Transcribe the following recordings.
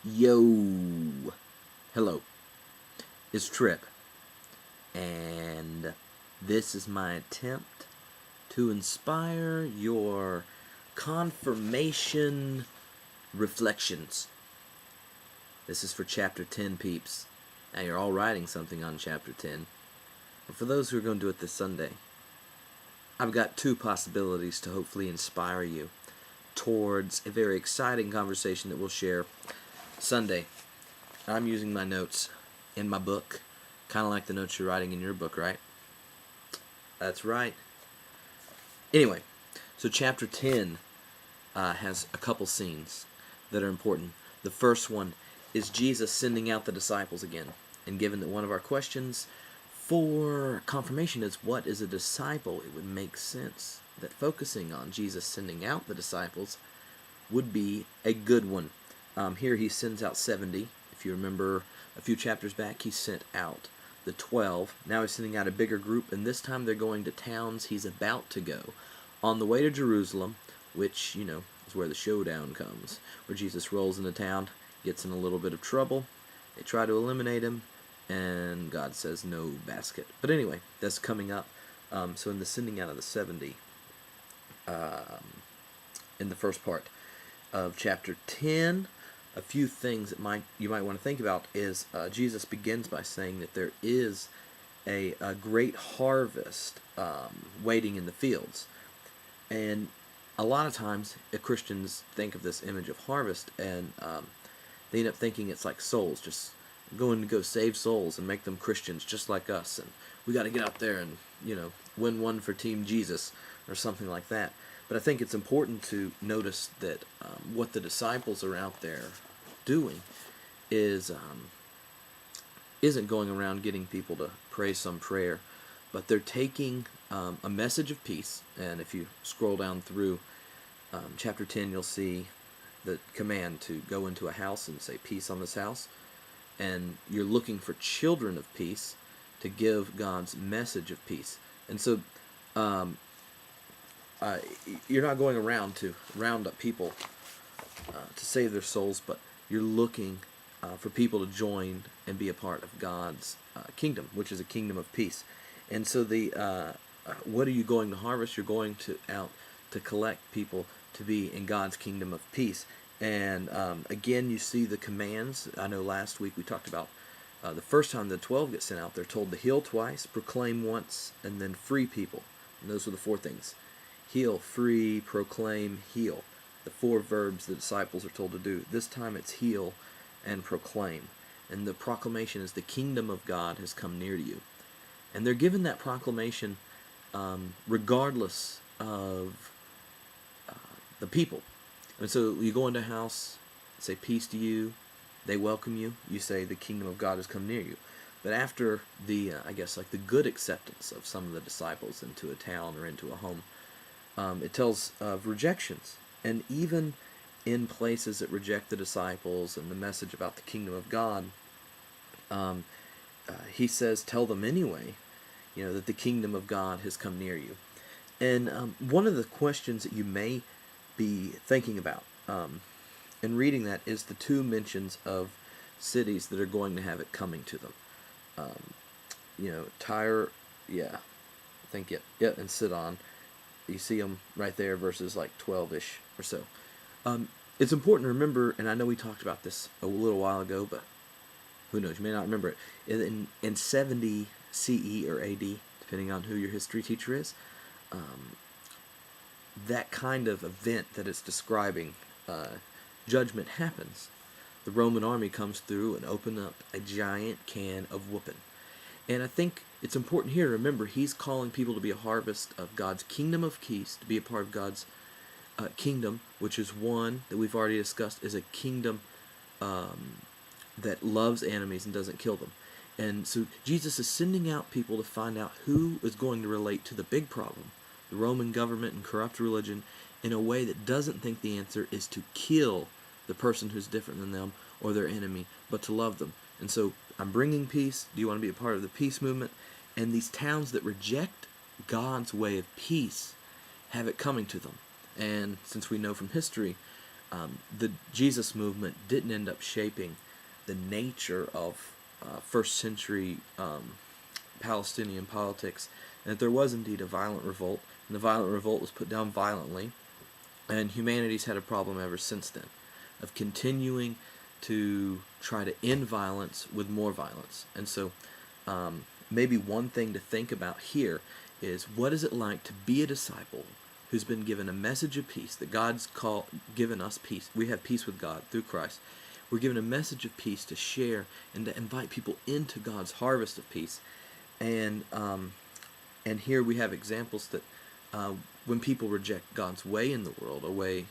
Yo, hello, it's Trip, and this is my attempt to inspire your confirmation reflections. This is for Chapter 10, peeps. Now, you're all writing something on Chapter 10, but for those who are going to do it this Sunday, I've got two possibilities to hopefully inspire you towards a very exciting conversation that we'll share Sunday. I'm using my notes in my book, kind of like the notes you're writing in your book, right? That's right. Anyway, so chapter 10 has a couple scenes that are important. The first one is Jesus sending out the disciples again. And given that one of our questions for confirmation is what is a disciple, it would make sense that focusing on Jesus sending out the disciples would be a good one. Here he sends out 70. If you remember a few chapters back, he sent out the 12. Now he's sending out a bigger group, and this time they're going to towns he's about to go. On the way to Jerusalem, which, is where the showdown comes, where Jesus rolls into town, gets in a little bit of trouble. They try to eliminate him, and God says no basket. But anyway, that's coming up. So in the sending out of the 70, in the first part of chapter 10, a few things that you might want to think about is Jesus begins by saying that there is a great harvest waiting in the fields. And a lot of times Christians think of this image of harvest, and they end up thinking it's like souls, just going to go save souls and make them Christians just like us, and we got to get out there and win one for Team Jesus or something like that. But I think it's important to notice that what the disciples are out there doing is isn't going around getting people to pray some prayer, but they're taking a message of peace. And if you scroll down through chapter 10, you'll see the command to go into a house and say peace on this house. And you're looking for children of peace to give God's message of peace. And so you're not going around to round up people to save their souls, but you're looking for people to join and be a part of God's kingdom, which is a kingdom of peace. And so what are you going to harvest? You're going out to collect people to be in God's kingdom of peace. And again, you see the commands. I know last week we talked about the first time the 12 get sent out, they're told to heal twice, proclaim once, and then free people. And those were the four things: heal, free, proclaim, heal. The four verbs the disciples are told to do. This time it's heal and proclaim. And the proclamation is the kingdom of God has come near to you. And they're given that proclamation regardless of the people. And so you go into a house, say peace to you, they welcome you, you say the kingdom of God has come near you. But after the good acceptance of some of the disciples into a town or into a home, it tells of rejections. And even in places that reject the disciples and the message about the kingdom of God, he says, tell them anyway, that the kingdom of God has come near you. And one of the questions that you may be thinking about in reading that is the two mentions of cities that are going to have it coming to them. Tyre, I think, and Sidon. You see them right there, verses like 12-ish or so. It's important to remember, and I know we talked about this a little while ago, but who knows, you may not remember it. In 70 CE or AD, depending on who your history teacher is, that kind of event that it's describing, judgment happens. The Roman army comes through and open up a giant can of whooping. And I think it's important here to remember he's calling people to be a harvest of God's kingdom of peace, to be a part of God's kingdom, which is one that we've already discussed is a kingdom that loves enemies and doesn't kill them. And so Jesus is sending out people to find out who is going to relate to the big problem, the Roman government and corrupt religion, in a way that doesn't think the answer is to kill the person who's different than them or their enemy, but to love them. And so I'm bringing peace. Do you want to be a part of the peace movement? And these towns that reject God's way of peace have it coming to them. And since we know from history, the Jesus movement didn't end up shaping the nature of first century Palestinian politics, and that there was indeed a violent revolt, and the violent revolt was put down violently, and humanity's had a problem ever since then of continuing to try to end violence with more violence. And so maybe one thing to think about here is, what is it like to be a disciple who's been given a message of peace, that God's given us peace. We have peace with God through Christ. We're given a message of peace to share and to invite people into God's harvest of peace. And here we have examples that when people reject God's way in the world, a way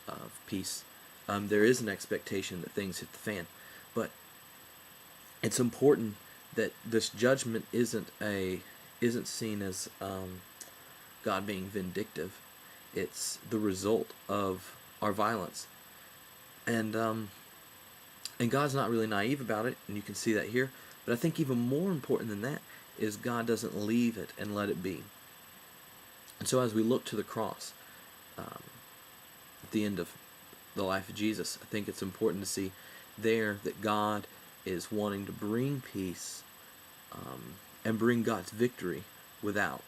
of peace, there is an expectation that things hit the fan. But it's important that this judgment isn't seen as God being vindictive. It's the result of our violence. And God's not really naive about it, and you can see that here. But I think even more important than that is God doesn't leave it and let it be. And so as we look to the cross at the end of the life of Jesus, I think it's important to see there that God is wanting to bring peace and bring God's victory without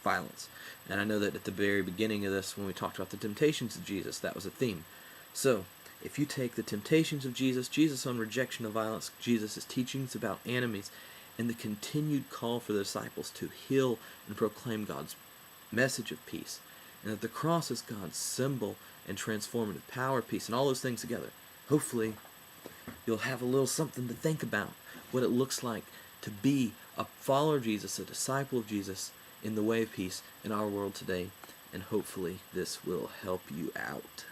violence. And I know that at the very beginning of this, when we talked about the temptations of Jesus, that was a theme. So if you take the temptations of Jesus on rejection of violence, Jesus' teachings about enemies, and the continued call for the disciples to heal and proclaim God's message of peace, and that the cross is God's symbol and transformative power, peace, and all those things together, hopefully you'll have a little something to think about, what it looks like to be a follower of Jesus, a disciple of Jesus, in the way of peace in our world today, and hopefully this will help you out.